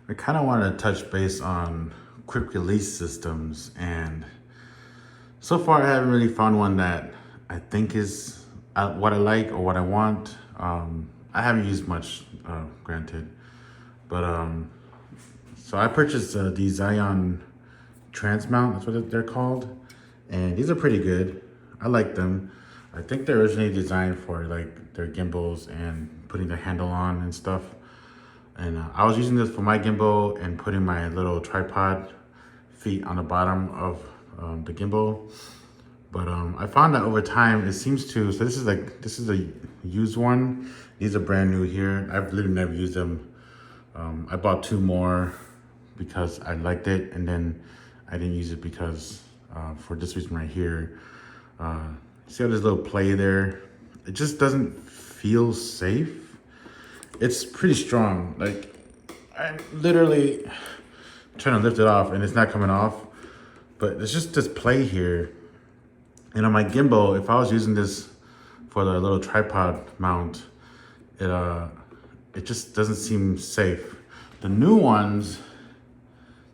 I kind of want to touch base on quick release systems, and so far I haven't really found one that I think is what I like or what I want. I haven't used much, granted, but so I purchased the Zion Transmount, that's what they're called, and these are pretty good. I like them. I think they're originally designed for like their gimbals and putting the handle on and stuff. And I was using this for my gimbal and putting my little tripod feet on the bottom of the gimbal. But I found that over time it seems to, so this is a used one. These are brand new here. I've literally never used them. I bought two more because I liked it, and then I didn't use it because for this reason right here. See how there's a little play there? It just doesn't feel safe. It's pretty strong. Like, I'm literally trying to lift it off and it's not coming off, but there's just this play here. And on my gimbal, if I was using this for the little tripod mount, it just doesn't seem safe. The new ones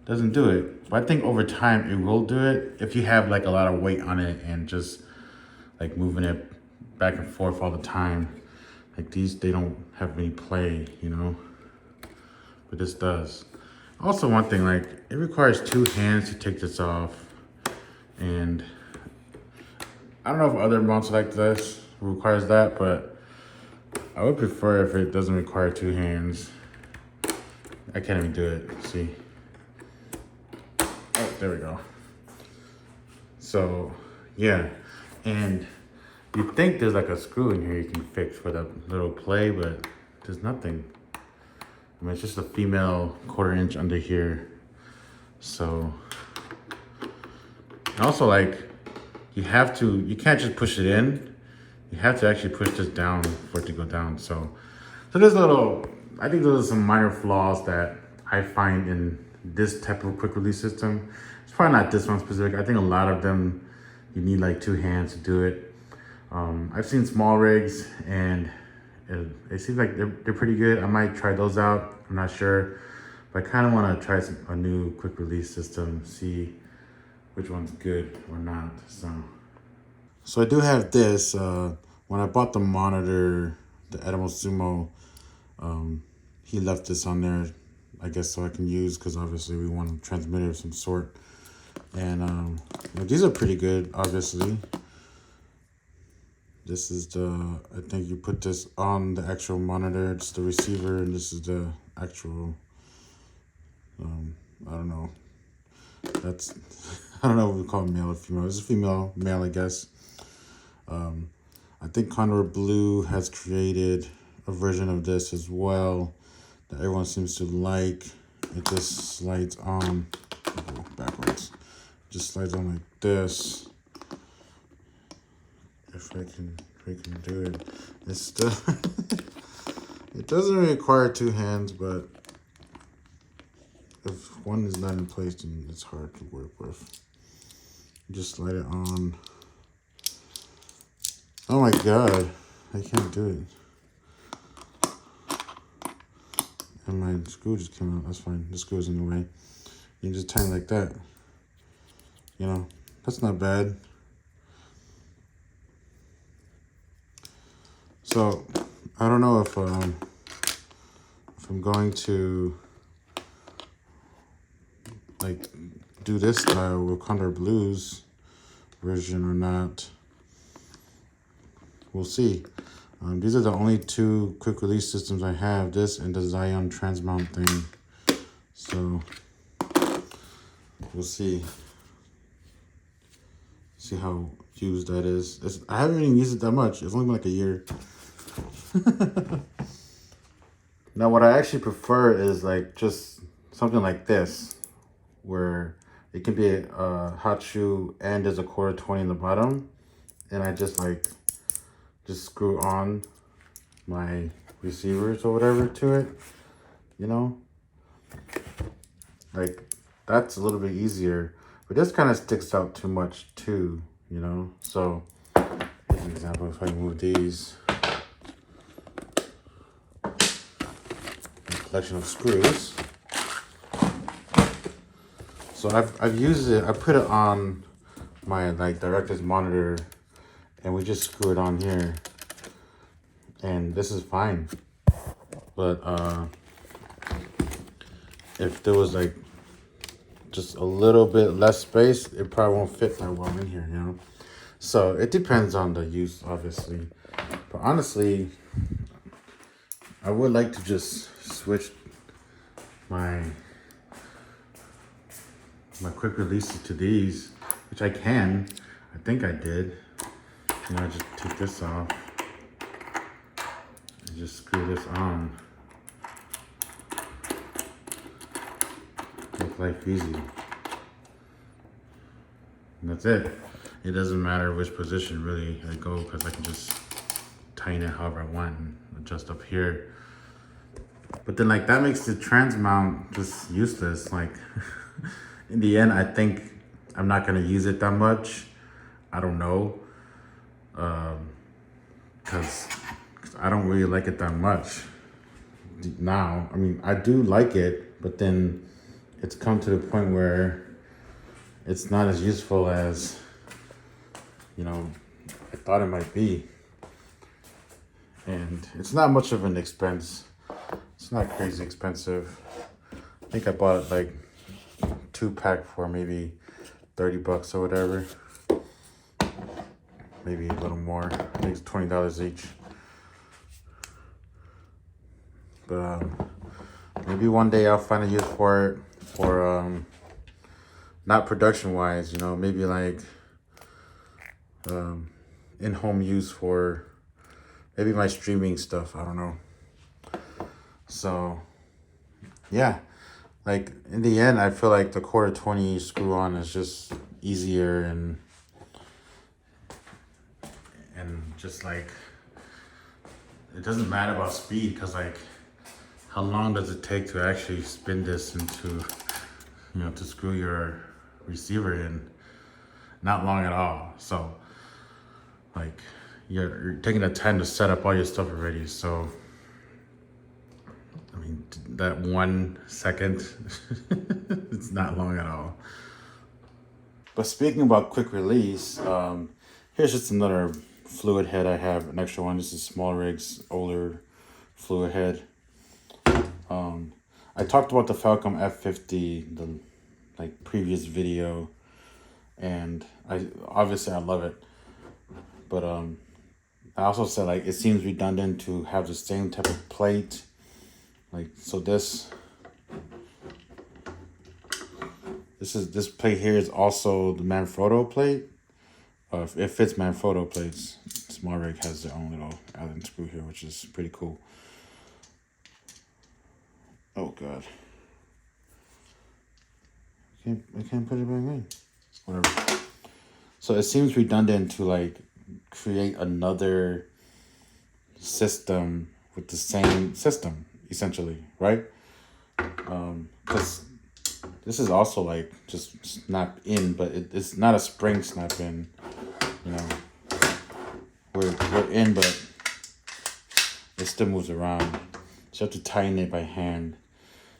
doesn't do it, but I think over time it will do it if you have like a lot of weight on it and just like moving it back and forth all the time. Like these, they don't have any play, you know, but this does. Also, one thing, like it requires two hands to take this off, and I don't know if other mounts like this requires that, but I would prefer if it doesn't require two hands. I can't even do it, see? Oh, there we go. So, yeah, and you'd think there's like a screw in here you can fix for that little play, but there's nothing. I mean, it's just a female 1/4 inch under here. So, and also like, you can't just push it in. You have to actually push this down for it to go down. So there's I think those are some minor flaws that I find in this type of quick release system. It's probably not this one specific. I think a lot of them, you need like two hands to do it. I've seen small rigs and it seems like they're pretty good. I might try those out. I'm not sure, but I kind of want to try a new quick release system, see which one's good or not. So I do have this. When I bought the monitor, the Edimo Sumo, he left this on there, I guess, so I can use, because obviously we want a transmitter of some sort. And these are pretty good, obviously. This is I think you put this on the actual monitor, it's the receiver, and this is the actual, I don't know. I don't know if we call it male or female. It's a female, male, I guess. I think Condor Blue has created a version of this as well that everyone seems to like. It just slides on, backwards. Just slides on like this. If I can do it. It's still, it doesn't require two hands, but if one is not in place, then it's hard to work with. Just slide it on. Oh my God, I can't do it. And my screw just came out, that's fine. The screw is in the way. You can just tighten it like that. You know, that's not bad. So, I don't know if I'm going to like do this style with Condor Blue's version or not. We'll see. These are the only two quick release systems I have, this and the Zion Transmount thing. So we'll see. See how used that is. I haven't even used it that much. It's only been like a year. Now what I actually prefer is like just something like this, where it can be a hot shoe and there's a 1/4 20 in the bottom, and I just screw on my receivers or whatever to it, you know, like that's a little bit easier, but this kind of sticks out too much too, you know. So as an example, if I move these, a collection of screws, So I've used it. I put it on my like director's monitor, and we just screw it on here, and this is fine. But if there was like just a little bit less space, it probably won't fit that well in here, you know? So it depends on the use, obviously. But honestly, I would like to just switch my quick releases to these, which I can. I think I did. You know, I just take this off and just screw this on. Make life easy. And that's it. It doesn't matter which position really I go, because I can just tighten it however I want and adjust up here. But then like that makes the trans mount just useless. Like in the end, I think I'm not gonna use it that much. I don't know. Cause I don't really like it that much now. I mean, I do like it, but then it's come to the point where it's not as useful as, you know, I thought it might be. And it's not much of an expense. It's not crazy expensive. I think I bought it like 2-pack for maybe 30 bucks or whatever. Maybe a little more. I think it's $20 each. But maybe one day I'll find a use for it, for not production wise, you know, maybe like in-home use for maybe my streaming stuff. I don't know. So yeah, like in the end, I feel like the 1/4-20 screw on is just easier and just like it doesn't matter about speed, because like how long does it take to actually spin this into, you know, to screw your receiver in? Not long at all. So like you're taking the time to set up all your stuff already. So I mean, that 1 second, it's not long at all. But speaking about quick release, here's just another fluid head I have, an extra one. This is Small Rig's older fluid head. I talked about the Falcam F50, the like previous video, and I love it. But I also said like it seems redundant to have the same type of plate. Like, so this plate here is also the Manfrotto plate. It fits Manfrotto plates. Small Rig has their own little Allen screw here, which is pretty cool. Oh God, I can't put it back in. Whatever. So it seems redundant to like create another system with the same system, essentially, right? Because this is also like just snap in, but it's not a spring snap in. You know, we're in, but it still moves around. So you have to tighten it by hand,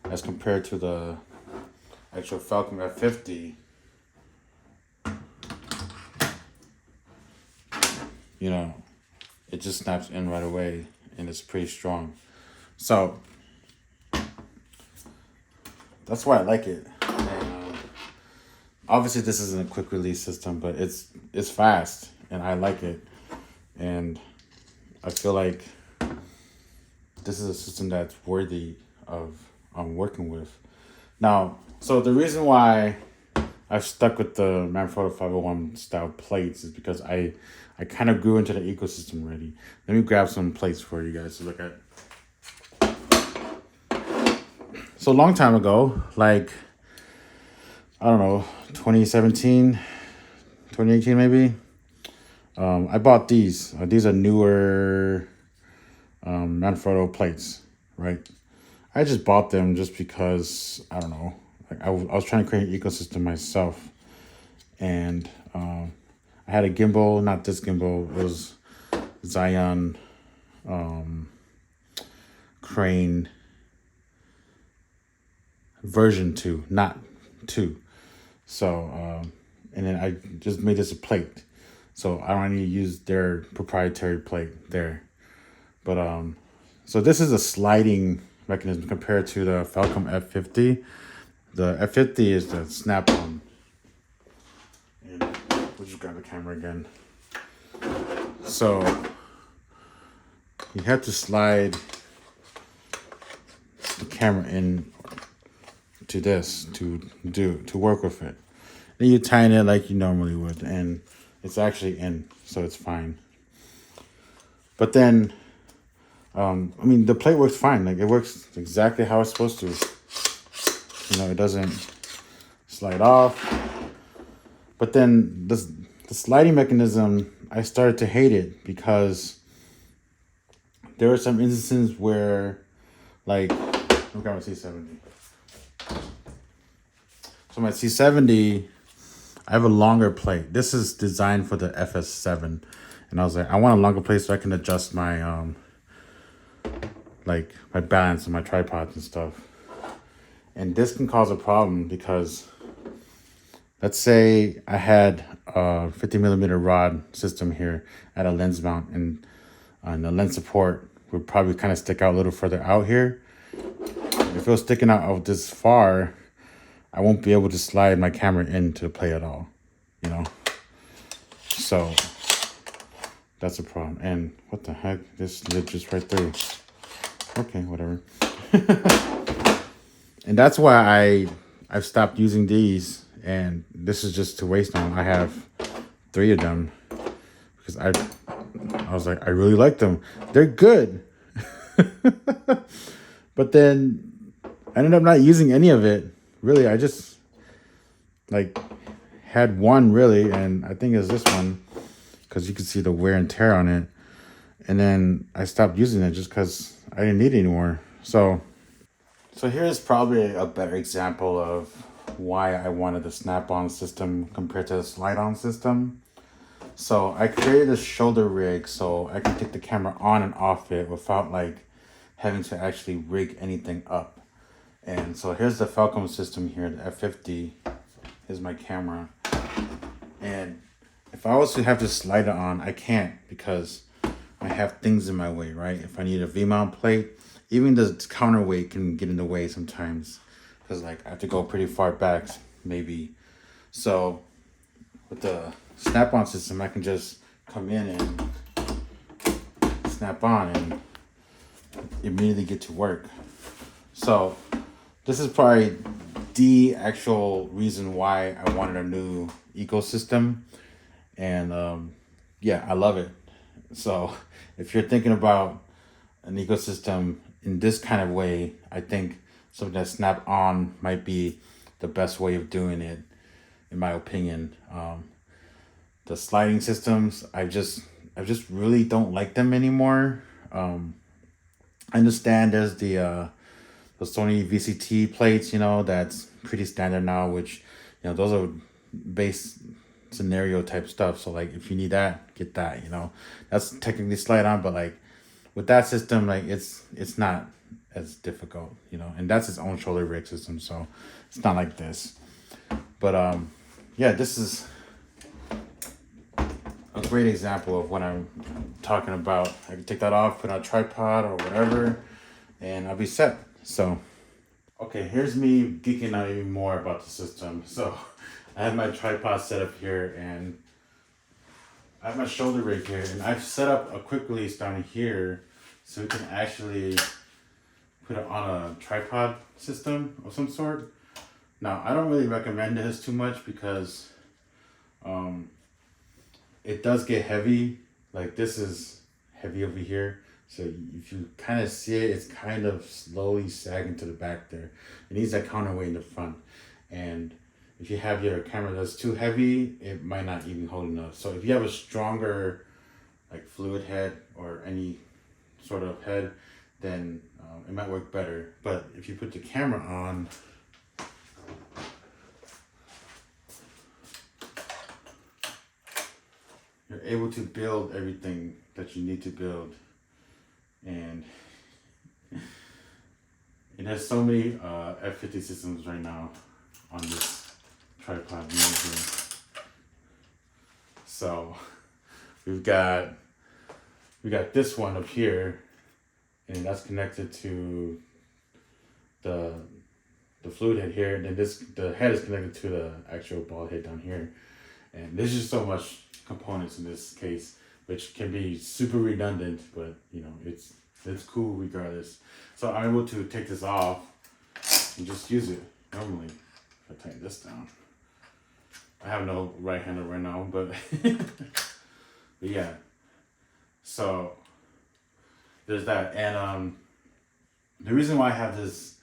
as compared to the actual Falcam F50. You know, it just snaps in right away, and it's pretty strong. So that's why I like it. And, obviously, this isn't a quick release system, but it's fast, and I like it. And I feel like this is a system that's worthy of working with. Now, so the reason why I've stuck with the Manfrotto 501 style plates is because I kind of grew into the ecosystem already. Let me grab some plates for you guys to look at. So a long time ago, like, I don't know, 2017, 2018 maybe, I bought these. These are newer Manfrotto plates, right? I just bought them just because, I don't know, like I was trying to create an ecosystem myself. And I had a gimbal, not this gimbal, it was Zion Crane version 2, not 2. So, and then I just made this a plate. So I don't need to use their proprietary plate there. But so this is a sliding mechanism compared to the Falcam F50. The F50 is the snap-on. And we'll just grab the camera again. So you have to slide the camera in to this to work with it. Then you tighten it like you normally would, and it's actually in, so it's fine. But then, I mean, the plate works fine. Like, it works exactly how it's supposed to. You know, it doesn't slide off. But then the sliding mechanism, I started to hate it because there were some instances where, like, look at my C70. So my C70, I have a longer plate. This is designed for the FS7. And I was like, I want a longer plate so I can adjust my, like, my balance and my tripods and stuff. And this can cause a problem because, let's say I had a 50mm rod system here at a lens mount, and the lens support would probably kind of stick out a little further out here. If it was sticking out this far, I won't be able to slide my camera into the plate at all, you know? So that's a problem. And what the heck? This lid just right through. Okay, whatever. And that's why I've stopped using these, and this is just to waste them. I have 3 of them because I was like, I really like them. They're good. But then I ended up not using any of it. Really, I just like had one really, and I think it's this one because you can see the wear and tear on it. And then I stopped using it just because I didn't need it anymore. So here's probably a better example of why I wanted the snap-on system compared to the slide-on system. So I created a shoulder rig so I can take the camera on and off it without like having to actually rig anything up. And so here's the Falcam system here, the F50 is my camera. And if I was to have to slide it on, I can't because I have things in my way, right? If I need a V-mount plate, even the counterweight can get in the way sometimes because like I have to go pretty far back maybe. So with the snap-on system, I can just come in and snap on and immediately get to work. So this is probably the actual reason why I wanted a new ecosystem. And yeah, I love it. So if you're thinking about an ecosystem in this kind of way, I think something that snap-on might be the best way of doing it, in my opinion. The sliding systems, I just really don't like them anymore. I understand there's the Sony VCT plates, you know, that's pretty standard now, which, you know, those are base scenario type stuff. So like if you need that, get that, you know. That's technically slide on, but like with that system, like it's not as difficult, you know, and that's its own shoulder rig system, so it's not like this. But yeah, this is a great example of what I'm talking about. I can take that off, put on a tripod or whatever, and I'll be set. So okay, here's me geeking out even more about the system. So I have my tripod set up here, and I have my shoulder rig here, and I've set up a quick release down here so we can actually put it on a tripod system of some sort. Now, I don't really recommend this too much because it does get heavy. Like this is heavy over here. So if you kind of see it, it's kind of slowly sagging to the back there. It needs that counterweight in the front. And if you have your camera that's too heavy, it might not even hold enough. So if you have a stronger like fluid head or any sort of head, then it might work better. But if you put the camera on, you're able to build everything that you need to build. And it has so many F50 systems right now on this tripod using. So we got this one up here, and that's connected to the fluid head here, and then the head is connected to the actual ball head down here. And there's just so much components in this case, which can be super redundant, but you know, it's cool regardless. So I'm able to take this off and just use it normally. If I tighten this down, I have no right handle right now, but but yeah. So there's that, and the reason why I have this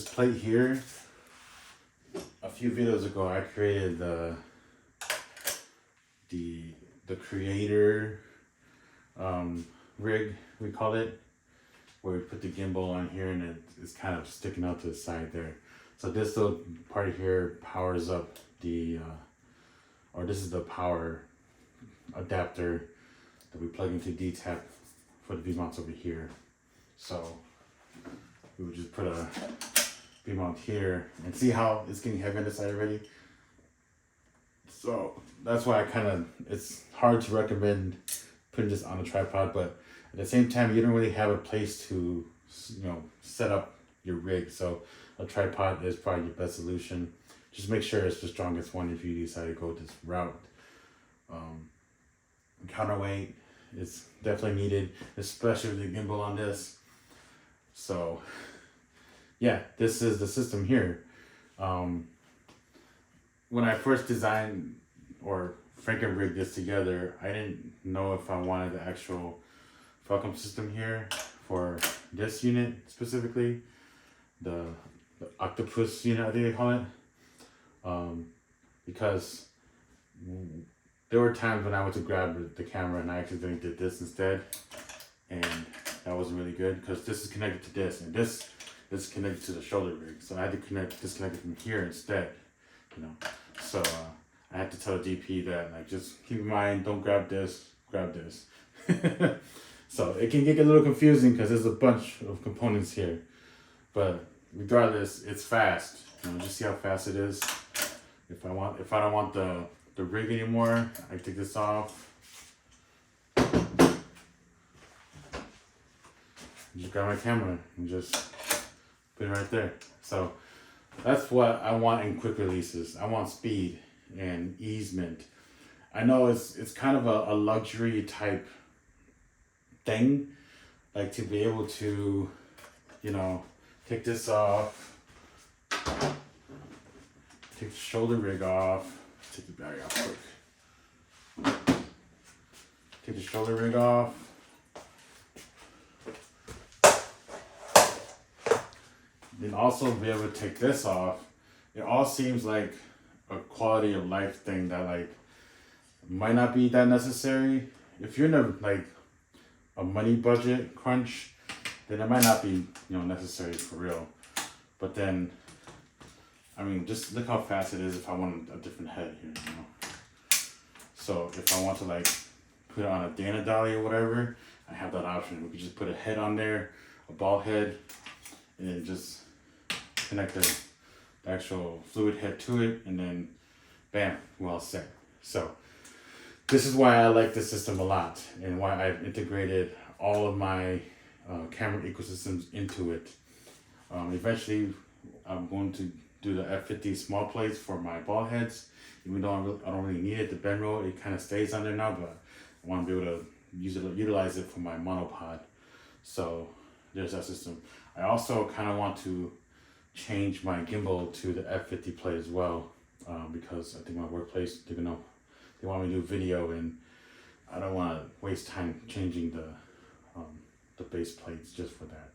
plate here, a few videos ago I created the creator rig, we call it, where we put the gimbal on here and it's kind of sticking out to the side there. So this little part here powers up or this is the power adapter that we plug into D-Tap for the V-mounts over here. So we would just put a V-mount here and see how it's getting heavy on this side already. So that's why it's hard to recommend putting this on a tripod, but at the same time, you don't really have a place to, set up your rig. So a tripod is probably your best solution. Just make sure it's the strongest one if you decide to go this route. Counterweight is definitely needed, especially with the gimbal on this. So yeah, this is the system here. When I first designed or Franken rigged this together, I didn't know if I wanted the actual Falcam system here for this unit specifically, the octopus unit, I think they call it, because there were times when I went to grab the camera and I accidentally did this instead, and that wasn't really good because this is connected to this, and this is connected to the shoulder rig, so I had to disconnect it from here instead, So I had to tell the DP that, like, just keep in mind, don't grab this, grab this. So it can get a little confusing because there's a bunch of components here, but regardless, it's fast. Just see how fast it is. If I don't want the rig anymore, I take this off. Just grab my camera and just put it right there. So that's what I want in quick releases. I want speed and easement. I know it's kind of a luxury type thing, like to be able to, take this off, take the shoulder rig off, take the battery off quick. Take the shoulder rig off. Then also be able to take this off. It all seems like a quality of life thing that, like, might not be that necessary. If you're in a money budget crunch, then it might not be necessary for real. But then, I mean, just look how fast it is if I want a different head here, So if I want to put it on a Dana dolly or whatever, I have that option. We could just put a head on there, a ball head, and then just connect the actual fluid head to it, and then bam, we're all set. So this is why I like this system a lot, and why I've integrated all of my camera ecosystems into it. Eventually, I'm going to do the F50 small plates for my ball heads. Even though I don't really need it, the bend roll, it kind of stays on there now, but I want to be able to utilize it for my monopod. So there's that system. I also kind of want to change my gimbal to the F50 plate as well, because I think my workplace, they want me to do video, and I don't want to waste time changing the base plates just for that.